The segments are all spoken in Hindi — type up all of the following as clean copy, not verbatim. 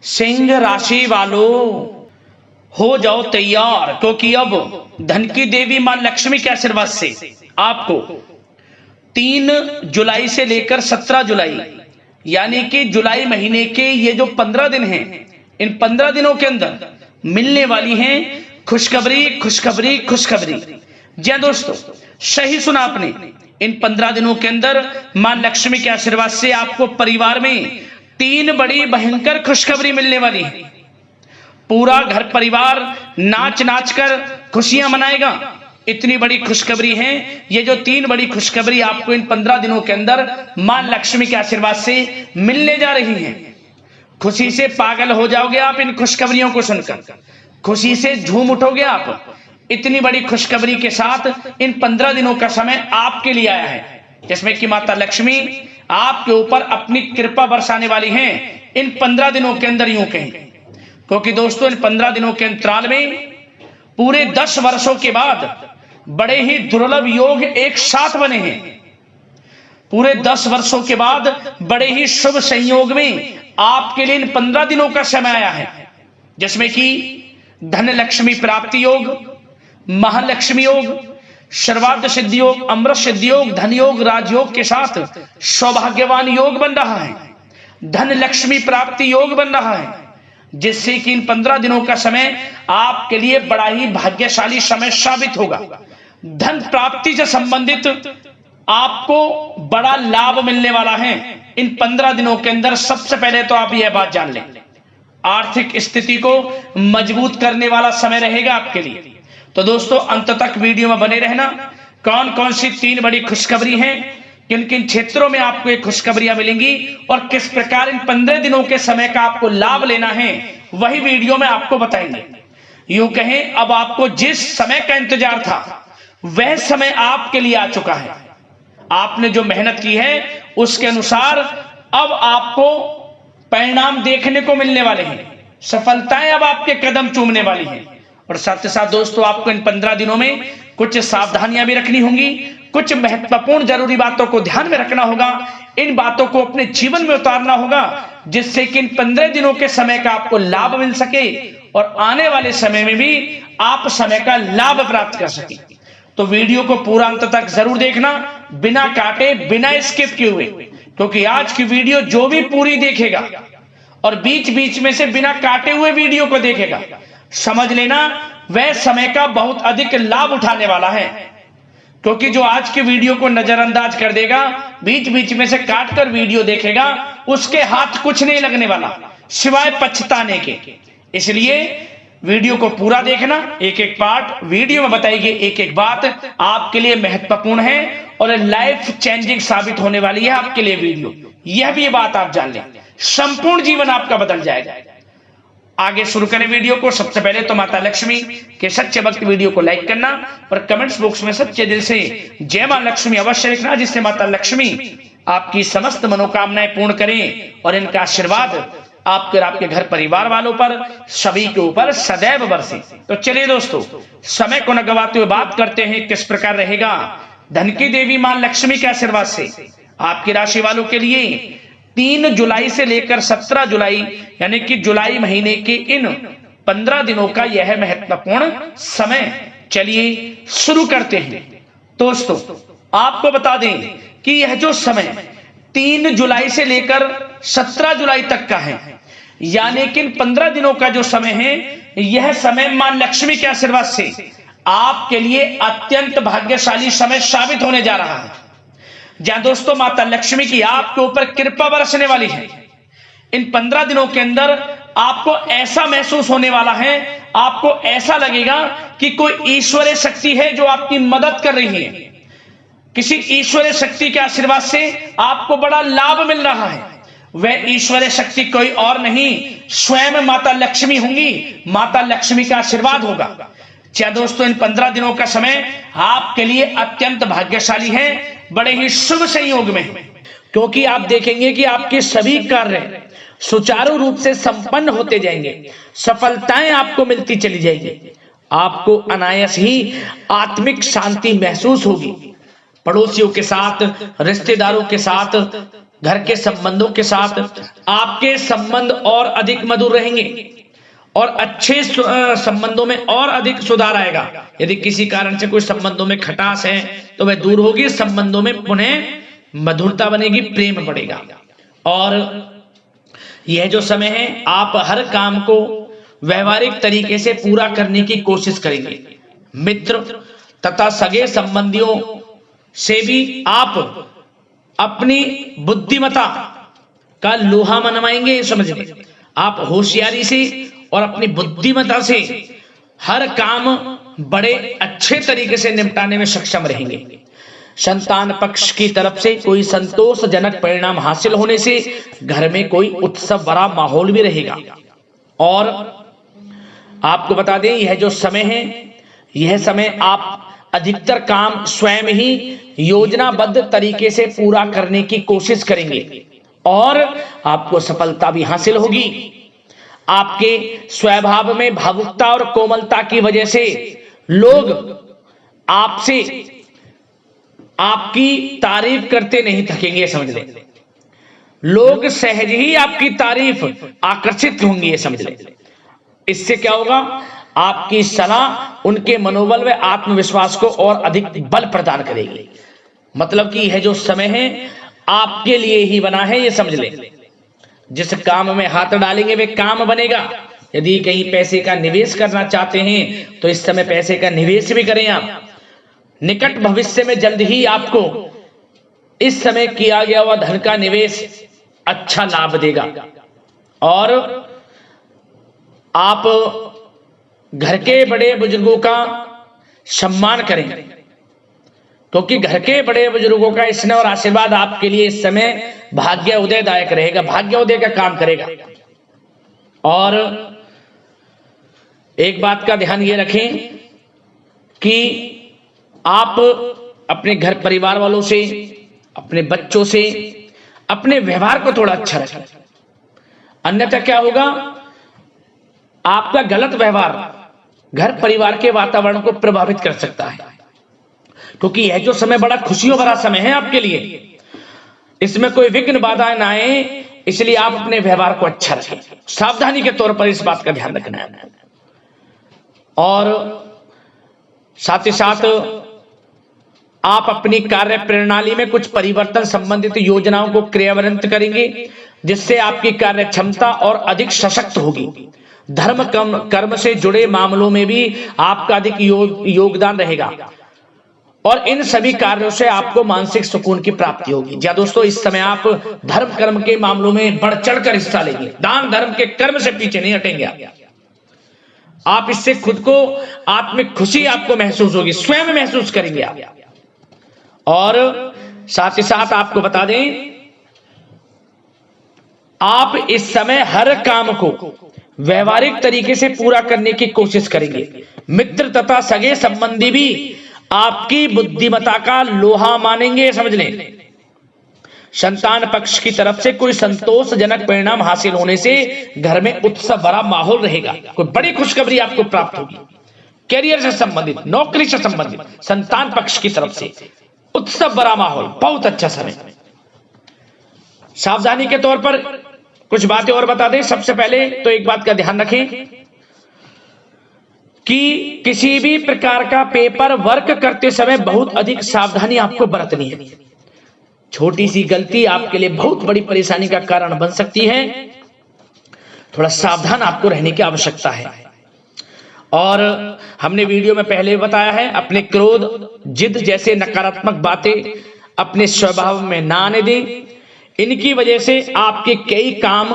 सिंह राशि वालों हो जाओ तैयार, क्योंकि अब धन की देवी मां लक्ष्मी के आशीर्वाद से आपको 3 जुलाई से लेकर 17 जुलाई यानी कि जुलाई महीने के ये जो 15 दिन हैं, इन 15 दिनों के अंदर मिलने वाली हैं खुशखबरी खुशखबरी खुशखबरी। जी हाँ दोस्तों, सही सुना आपने। इन 15 दिनों के अंदर मां लक्ष्मी के आशीर्वाद से आपको परिवार में 3 बड़ी भयंकर खुशखबरी मिलने वाली है। पूरा घर परिवार नाच नाच कर खुशियां मनाएगा। इतनी बड़ी खुशखबरी है ये जो 3 बड़ी खुशखबरी आपको इन 15 दिनों के अंदर मां लक्ष्मी के आशीर्वाद से मिलने जा रही हैं। खुशी से पागल हो जाओगे आप इन खुशखबरियों को सुनकर, खुशी से झूम उठोगे आप। इतनी बड़ी खुशखबरी के साथ इन 15 दिनों का समय आपके लिए आया है, जिसमें कि माता लक्ष्मी आपके ऊपर अपनी कृपा बरसाने वाली हैं इन 15 दिनों के अंदर, यूं कहें। क्योंकि दोस्तों इन 15 दिनों के अंतराल में पूरे 10 वर्षों के बाद बड़े ही दुर्लभ योग एक साथ बने हैं। पूरे 10 वर्षों के बाद बड़े ही शुभ संयोग में आपके लिए इन 15 दिनों का समय आया है, जिसमें कि धन लक्ष्मी प्राप्ति योग, महालक्ष्मी योग, सर्वार्थ सिद्धि योग, अमृत सिद्धि योग, धन योग, राजयोग के साथ सौभाग्यवान योग बन रहा है, धन लक्ष्मी प्राप्ति योग बन रहा है, जिससे कि इन 15 दिनों का समय आपके लिए बड़ा ही भाग्यशाली समय साबित होगा। धन प्राप्ति से संबंधित आपको बड़ा लाभ मिलने वाला है इन 15 दिनों के अंदर। सबसे पहले तो आप यह बात जान लें, आर्थिक स्थिति को मजबूत करने वाला समय रहेगा आपके लिए। तो दोस्तों अंत तक वीडियो में बने रहना। कौन कौन सी 3 बड़ी खुशखबरी हैं, किन किन क्षेत्रों में आपको ये खुशखबरियां मिलेंगी और किस प्रकार इन 15 दिनों के समय का आपको लाभ लेना है, वही वीडियो में आपको बताएंगे। यूं कहें अब आपको जिस समय का इंतजार था वह समय आपके लिए आ चुका है। आपने जो मेहनत की है उसके अनुसार अब आपको परिणाम देखने को मिलने वाले हैं, सफलताएं अब आपके कदम चूमने वाली हैं। और साथ ही साथ दोस्तों आपको इन 15 दिनों में कुछ सावधानियां भी रखनी होंगी, कुछ महत्वपूर्ण जरूरी बातों को ध्यान में रखना होगा, इन बातों को अपने जीवन में उतारना होगा, जिससे कि इन 15 दिनों के समय का आपको लाभ मिल सके और आने वाले समय में भी आप समय का लाभ प्राप्त कर सके। तो वीडियो को पूरा अंत तक जरूर देखना, बिना काटे बिना स्किप किए हुए, क्योंकि आज की वीडियो जो भी पूरी देखेगा और बीच बीच में से बिना काटे हुए वीडियो को देखेगा, समझ लेना वह समय का बहुत अधिक लाभ उठाने वाला है। क्योंकि जो आज की वीडियो को नजरअंदाज कर देगा, बीच बीच में से काट कर वीडियो देखेगा, उसके हाथ कुछ नहीं लगने वाला सिवाय पछताने के। इसलिए वीडियो को पूरा देखना, एक एक पार्ट वीडियो में बताई गई एक एक बात आपके लिए महत्वपूर्ण है और लाइफ चेंजिंग साबित होने वाली है आपके लिए वीडियो। यह भी बात आप जान लें, संपूर्ण जीवन आपका बदल जाएगा। आगे शुरू करें वीडियो को। सबसे पहले तो माता लक्ष्मी के सच्चे भक्त वीडियो को लाइक करना और कमेंट्स बॉक्स में सच्चे दिल से जय मां लक्ष्मी अवश्य लिखना, जिससे माता लक्ष्मी आपकी समस्त मनोकामनाएं पूर्ण करें और इनका आशीर्वाद आपके और आपके घर परिवार वालों पर सभी के ऊपर सदैव बरसे। तो चलिए दोस्तों समय को न गवाते हुए बात करते हैं किस प्रकार रहेगा धन की देवी मां लक्ष्मी के आशीर्वाद से आपकी राशि वालों के लिए 3 जुलाई से लेकर 17 जुलाई यानी कि जुलाई महीने के इन 15 दिनों का यह महत्वपूर्ण समय। चलिए शुरू करते हैं। दोस्तों आपको बता दें कि यह जो समय 3 जुलाई से लेकर 17 जुलाई तक का है, यानी कि इन 15 दिनों का जो समय है, यह समय मां लक्ष्मी के आशीर्वाद से आपके लिए अत्यंत भाग्यशाली समय साबित होने जा रहा है। जहां दोस्तों माता लक्ष्मी की आपके ऊपर कृपा बरसने वाली है। इन 15 दिनों के अंदर आपको ऐसा महसूस होने वाला है, आपको ऐसा लगेगा कि कोई ईश्वरीय शक्ति है जो आपकी मदद कर रही है। किसी ईश्वरीय शक्ति के आशीर्वाद से आपको बड़ा लाभ मिल रहा है। वह ईश्वरीय शक्ति कोई और नहीं, स्वयं माता लक्ष्मी होंगी। माता लक्ष्मी का आशीर्वाद होगा। क्या दोस्तों इन 15 दिनों का समय आपके लिए अत्यंत भाग्यशाली है, बड़े ही शुभ संयोग में, क्योंकि आप देखेंगे कि आपके सभी कार्य सुचारू रूप से संपन्न होते जाएंगे, सफलताएं आपको मिलती चली जाएंगी, आपको अनायास ही आत्मिक शांति महसूस होगी। पड़ोसियों के साथ, रिश्तेदारों के साथ घर के संबंधों के साथ आपके संबंध और अधिक मधुर रहेंगे और अच्छे संबंधों में और अधिक सुधार आएगा। यदि किसी कारण से कोई संबंधों में खटास है तो वह दूर होगी, संबंधों में पुनः मधुरता बनेगी, प्रेम बढ़ेगा। और यह जो समय है आप हर काम को व्यवहारिक तरीके से पूरा करने की कोशिश करेंगे। मित्र तथा सगे संबंधियों से भी आप अपनी बुद्धिमत्ता का लोहा मनवाएंगे। समझिए, आप होशियारी से और अपनी बुद्धिमत्ता से हर काम बड़े अच्छे तरीके से निपटाने में सक्षम रहेंगे। संतान पक्ष की तरफ से कोई संतोषजनक परिणाम हासिल होने से घर में कोई उत्सव भरा माहौल भी रहेगा। और आपको बता दें, यह जो समय है, यह समय आप अधिकतर काम स्वयं ही योजनाबद्ध तरीके से पूरा करने की कोशिश करेंगे और आपको सफलता भी हासिल होगी। आपके स्वभाव में भावुकता और कोमलता की वजह से लोग आपसे आपकी तारीफ करते नहीं थकेंगे। समझ लें, लोग सहज ही आपकी तारीफ आकर्षित होंगी, ये समझ लें। इससे क्या होगा, आपकी सलाह उनके मनोबल व आत्मविश्वास को और अधिक बल प्रदान करेगी। मतलब कि यह जो समय है आपके लिए ही बना है, ये समझ लें। जिस काम में हाथ डालेंगे वे काम बनेगा। यदि कहीं पैसे का निवेश करना चाहते हैं तो इस समय पैसे का निवेश भी करें आप। निकट भविष्य में जल्द ही आपको इस समय किया गया हुआ धन का निवेश अच्छा लाभ देगा। और आप घर के बड़े बुजुर्गों का सम्मान करें, क्योंकि घर के बड़े बुजुर्गों का स्नेह और आशीर्वाद आपके लिए इस समय भाग्य उदयदायक रहेगा, भाग्य उदय का काम करेगा। और एक बात का ध्यान ये रखें कि आप अपने घर परिवार वालों से, अपने बच्चों से अपने व्यवहार को थोड़ा अच्छा रखें। अन्यथा क्या होगा, आपका गलत व्यवहार घर परिवार के वातावरण को प्रभावित कर सकता है। क्योंकि यह जो समय बड़ा खुशियों भरा समय है आपके लिए, इसमें कोई विघ्न बाधाएं ना आए, इसलिए आप अपने व्यवहार को अच्छा रखें। सावधानी के तौर पर इस बात का ध्यान रखना है। और साथ ही साथ आप अपनी कार्य प्रणाली में कुछ परिवर्तन संबंधित योजनाओं को क्रियान्वित करेंगे, जिससे आपकी कार्य क्षमता और अधिक सशक्त होगी। धर्म कर्म से जुड़े मामलों में भी आपका अधिक योगदान रहेगा और इन सभी कार्यों से आपको मानसिक सुकून की प्राप्ति होगी। जी दोस्तों, इस समय आप धर्म कर्म के मामलों में बढ़ चढ़कर हिस्सा लेंगे। दान धर्म के कर्म से पीछे नहीं हटेंगे आप। इससे खुद को आत्मिक खुशी आपको महसूस होगी, स्वयं महसूस करेंगे आप। और साथ ही साथ आपको बता दें, आप इस समय हर काम को व्यवहारिक तरीके से पूरा करने की कोशिश करेंगे। मित्र तथा सगे संबंधी भी आपकी बुद्धिमत्ता का लोहा मानेंगे, समझ लें। संतान पक्ष की तरफ से कोई संतोषजनक परिणाम हासिल होने से घर में उत्सव भरा माहौल रहेगा। कोई बड़ी खुशखबरी आपको प्राप्त होगी। कैरियर से संबंधित, नौकरी से संबंधित, संतान पक्ष की तरफ से उत्सव भरा माहौल, बहुत अच्छा समय। सावधानी के तौर पर कुछ बातें और बता दें। सबसे पहले तो एक बात का ध्यान रखें कि किसी भी प्रकार का पेपर वर्क करते समय बहुत अधिक सावधानी आपको बरतनी है। छोटी सी गलती आपके लिए बहुत बड़ी परेशानी का कारण बन सकती है। थोड़ा सावधान आपको रहने की आवश्यकता है। और हमने वीडियो में पहले बताया है, अपने क्रोध, जिद जैसे नकारात्मक बातें अपने स्वभाव में ना आने दें। इनकी वजह से आपके कई काम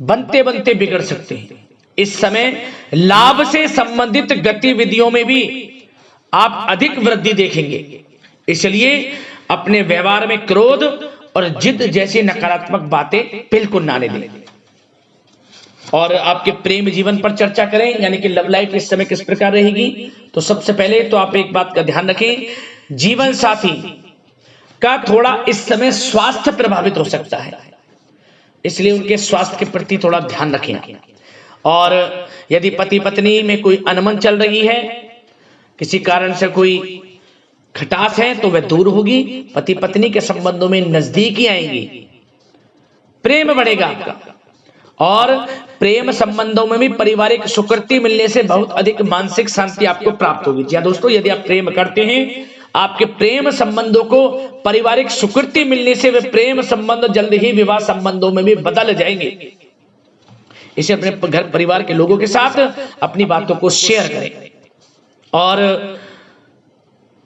बनते बनते बिगड़ सकते हैं। इस समय लाभ से संबंधित गतिविधियों में भी आप अधिक वृद्धि देखेंगे, इसलिए अपने व्यवहार में क्रोध और जिद जैसी नकारात्मक बातें बिल्कुल ना आने दें। और आपके प्रेम जीवन पर चर्चा करें, यानी कि लव लाइफ इस समय किस प्रकार रहेगी। तो सबसे पहले तो आप एक बात का ध्यान रखें, जीवन साथी का थोड़ा इस समय स्वास्थ्य प्रभावित हो सकता है, इसलिए उनके स्वास्थ्य के प्रति थोड़ा ध्यान रखें। और यदि पति पत्नी में कोई अनबन चल रही है, किसी कारण से कोई खटास है, तो वह दूर होगी। पति पत्नी के संबंधों में नजदीकी आएंगी। प्रेम बढ़ेगा आपका। और प्रेम संबंधों में भी पारिवारिक स्वीकृति मिलने से बहुत अधिक मानसिक शांति आपको प्राप्त होगी। जी हाँ दोस्तों, यदि आप प्रेम करते हैं, आपके प्रेम संबंधों को पारिवारिक स्वीकृति मिलने से वे प्रेम संबंध जल्द ही विवाह संबंधों में भी बदल जाएंगे। इसे अपने घर परिवार के लोगों के साथ अपनी बातों को शेयर करें। और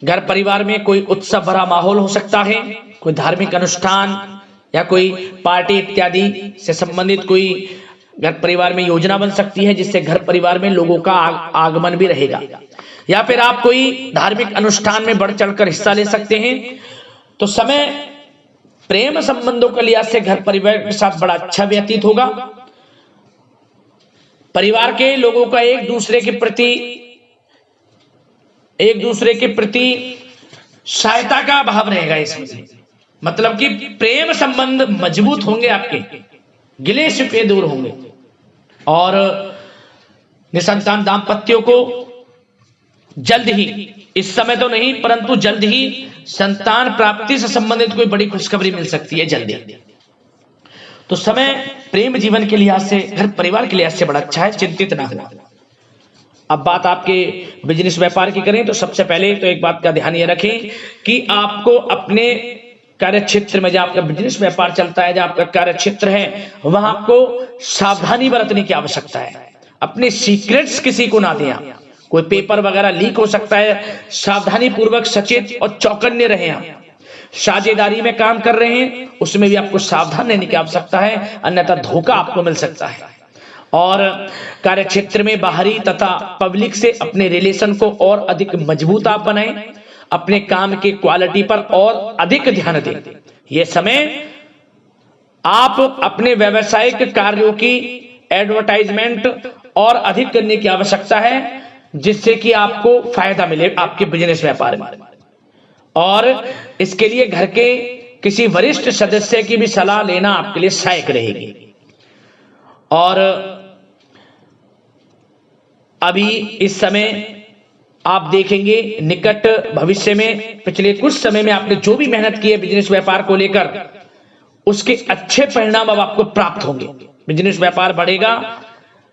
घर परिवार में कोई उत्सव भरा माहौल हो सकता है, कोई धार्मिक अनुष्ठान या कोई पार्टी इत्यादि से संबंधित कोई घर परिवार में योजना बन सकती है, जिससे घर परिवार में लोगों का आगमन भी रहेगा। या फिर आप कोई धार्मिक अनुष्ठान में बढ़ चढ़कर हिस्सा ले सकते हैं। तो समय प्रेम संबंधों के लिहाज से घर परिवार के साथ बड़ा अच्छा व्यतीत होगा। परिवार के लोगों का एक दूसरे के प्रति सहायता का भाव रहेगा इसमें। मतलब कि प्रेम संबंध मजबूत होंगे, आपके गिले शिकवे दूर होंगे। और निसंतान दाम्पत्यों को जल्द ही, इस समय तो नहीं परंतु जल्द ही संतान प्राप्ति से संबंधित कोई बड़ी खुशखबरी मिल सकती है जल्दी। तो समय प्रेम जीवन के लिहाज से, घर परिवार के लिहाज से बड़ा अच्छा है, चिंतित ना हो। अब बात आपके बिजनेस व्यापार की करें तो सबसे पहले तो एक बात का ध्यान ये रखें कि आपको अपने कार्य क्षेत्र में, जहां आपका बिजनेस व्यापार चलता है, जहां आपका कार्य क्षेत्र है, वहां आपको सावधानी बरतने की आवश्यकता है। अपने सीक्रेट्स किसी को ना दें आप। कोई पेपर वगैरह लीक हो सकता है, सावधानी पूर्वक सचेत और चौकन्ने रहें आप। साझेदारी में काम कर रहे हैं, उसमें भी आपको सावधान रहने की आवश्यकता है, अन्यथा धोखा आपको मिल सकता है। और कार्य क्षेत्र में बाहरी तथा पब्लिक से अपने रिलेशन को और अधिक मजबूत आप बनाएं। अपने काम की क्वालिटी पर और अधिक ध्यान दें। यह समय आप अपने व्यावसायिक कार्यों की एडवर्टाइजमेंट और अधिक करने की आवश्यकता है, जिससे कि आपको फायदा मिले आपके बिजनेस व्यापार में। और इसके लिए घर के किसी वरिष्ठ सदस्य की भी सलाह लेना आपके लिए सहायक रहेगी। और अभी इस समय आप देखेंगे निकट भविष्य में, पिछले कुछ समय में आपने जो भी मेहनत की है बिजनेस व्यापार को लेकर, उसके अच्छे परिणाम अब आपको प्राप्त होंगे। बिजनेस व्यापार बढ़ेगा,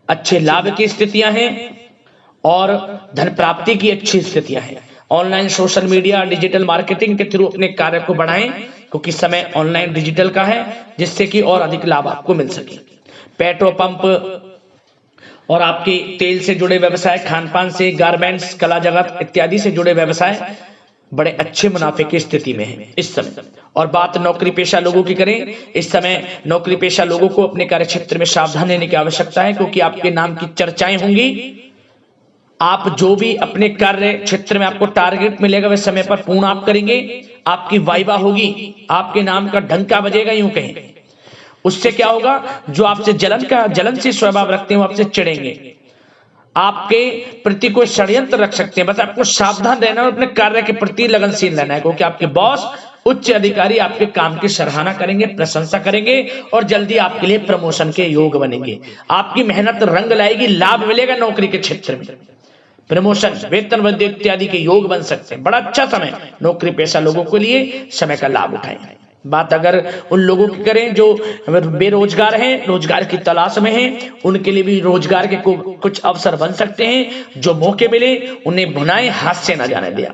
अच्छे लाभ की स्थितियां हैं और धन प्राप्ति की अच्छी स्थितियां हैं। Online social media digital marketing के थ्रू अपने कार्य को बढ़ाएं, क्योंकि समय ऑनलाइन डिजिटल का है, जिससे कि और अधिक लाभ आपको मिल सके। पेट्रोल पंप और आपके तेल से जुड़े व्यवसाय, खान पान से, गारमेंट्स, कला जगत इत्यादि से जुड़े व्यवसाय बड़े अच्छे मुनाफे की स्थिति में है इस समय। और बात नौकरी पेशा लोगों की करें, इस समय नौकरी पेशा लोगों को अपने कार्य क्षेत्र में सावधान रहने की आवश्यकता है, क्योंकि आपके नाम की चर्चाएं होंगी। आप जो भी अपने कार्य क्षेत्र में आपको टारगेट मिलेगा वह समय पर पूर्ण आप करेंगे। आपकी वाइवा होगी, आपके नाम का डंका बजेगा, यूं कहें। उससे क्या होगा, जो आपसे जलनशील स्वभाव रखते हैं वो आपसे चिढ़ेंगे, आपके प्रति कोई षड्यंत्र रख सकते हैं। बस आपको सावधान रहना और अपने कार्य के प्रति लगनशील रहना है, क्योंकि आपके बॉस, उच्च अधिकारी आपके काम की सराहना करेंगे, प्रशंसा करेंगे और जल्दी आपके लिए प्रमोशन के योग बनेंगे। आपकी मेहनत रंग लाएगी, लाभ मिलेगा नौकरी के क्षेत्र में, प्रमोशन, वेतन वृद्धि इत्यादि के योग बन सकते हैं। बड़ा अच्छा समय नौकरी पेशा लोगों के लिए, समय का लाभ उठाएं। बात अगर उन लोगों की करें जो बेरोजगार हैं, रोजगार की तलाश में हैं, उनके लिए भी रोजगार के कुछ अवसर बन सकते हैं। जो मौके मिले उन्हें भुनाएं, हाथ से न जाने दिया।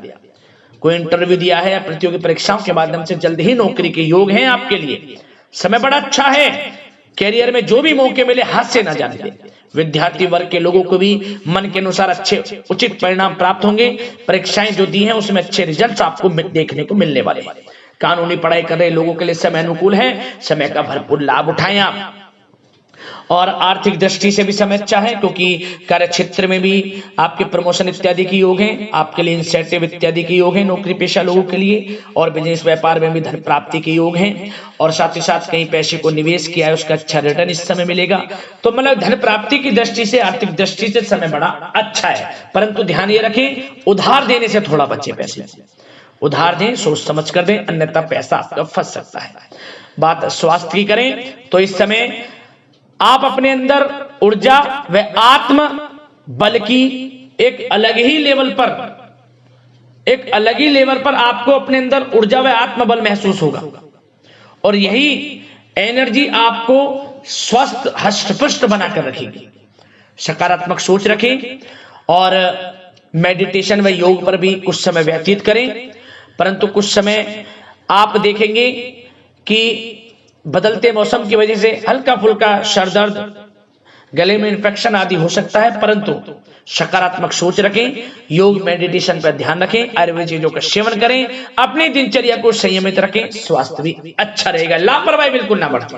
कोई इंटरव्यू दिया है या प्रतियोगी परीक्षाओं के माध्यम से जल्द ही नौकरी के योग हैं आपके लिए। समय बड़ा अच्छा है, कैरियर में जो भी मौके मिले हाथ से न जाने दें। विद्यार्थी वर्ग के लोगों को भी मन के अनुसार अच्छे उचित परिणाम प्राप्त होंगे। परीक्षाएं जो दी हैं उसमें अच्छे रिजल्ट आपको देखने को मिलने वाले हैं। कानूनी पढ़ाई कर रहे लोगों के लिए समय अनुकूल है, समय का भरपूर लाभ उठाएं आप। और आर्थिक दृष्टि से भी समय अच्छा है, क्योंकि कार्य क्षेत्र में भी आपके प्रमोशन इत्यादि के योग हैं, आपके लिए इंसेंटिव इत्यादि के योग हैं नौकरी पेशा लोगों के लिए। और बिजनेस व्यापार में भी धन प्राप्ति के योग हैं, और साथ ही साथ कहीं पैसे को निवेश किया है उसका अच्छा रिटर्न इस समय मिलेगा। तो मतलब धन प्राप्ति की दृष्टि से, आर्थिक दृष्टि से समय बड़ा अच्छा है। परंतु ध्यान ये रखें, उधार देने से थोड़ा बचे। पैसे उधार दें, सोच समझ कर दें, अन्यथा पैसा आपका फंस सकता है। बात स्वास्थ्य की करें तो इस समय आप अपने अंदर ऊर्जा व आत्म बल की एक अलग ही लेवल पर आपको अपने अंदर ऊर्जा व आत्म बल महसूस होगा। और यही एनर्जी आपको स्वस्थ हष्ट-पुष्ट बनाकर रखेगी। सकारात्मक सोच रखें और मेडिटेशन व योग पर भी कुछ समय व्यतीत करें। परंतु कुछ समय आप देखेंगे कि बदलते मौसम की वजह से हल्का फुल्का सर दर्द, गले में इन्फेक्शन आदि हो सकता है, परंतु सकारात्मक सोच रखें, योग मेडिटेशन पर ध्यान रखें, आयुर्वेद चीजों का सेवन करें, अपनी दिनचर्या को संयमित रखें, स्वास्थ्य भी अच्छा रहेगा। लापरवाही बिल्कुल ना बरतें।